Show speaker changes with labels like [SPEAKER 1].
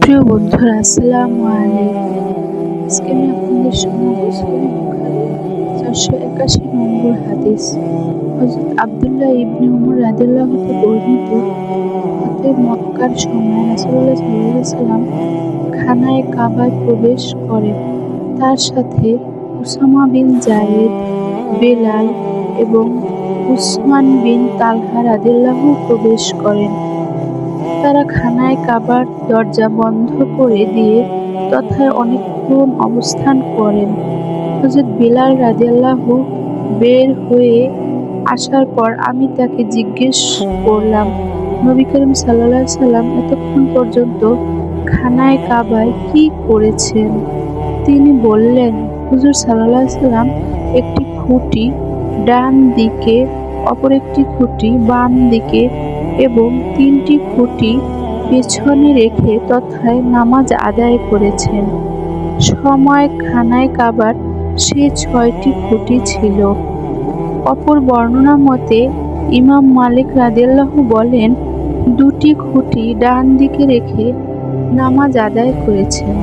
[SPEAKER 1] প্রিয় বন্ধুরা, আসসালামু আলাইকুম। আজকে আমি আপনাদের শোনাবো সহিহ বুখারীর 481 নম্বর হাদিস। হযরত আব্দুল্লাহ ইবনে উমর রাদিয়াল্লাহু হতে বর্ণিত, ফতহে মক্কার সময় রাসূলুল্লাহ সাল্লাল্লাহু আলাইহি ওয়াসাল্লাম খানায়ে কাবায় প্রবেশ করেন। তার সাথে উসামা বিন যায়েদ, বেলাল এবং উসমান বিন তালহা রাদিয়াল্লাহু প্রবেশ করেন। তারা খানায়ে কাবার দরজা বন্ধ করে দিয়ে তথায় অনেকক্ষণ অবস্থান করেন। হযরত বিলাল রাদিয়াল্লাহু বের হয়ে আসার পর আমি তাকে জিজ্ঞেস করলাম, নবী করিম সাল্লাল্লাহু আলাইহি সাল্লাম এতক্ষণ পর্যন্ত খানায়ে কাবায় কি করেছেন? তিনি বললেন, হুজুর সাল্লাল্লাহু আলাইহি সাল্লাম একটি খুঁটি ডান দিকে, অপর একটি খুঁটি বাম দিকে এবং 3টি খুঁটি পেছনে রেখে তথায় নামাজ আদায় করেছেন। সময় খানায়ে কাবার সে 6টি খুঁটি ছিল। অপর বর্ণনা মতে ইমাম মালিক রাদিয়াল্লাহু বলেন, 2টি খুঁটি ডান দিকে রেখে নামাজ আদায় করেছেন।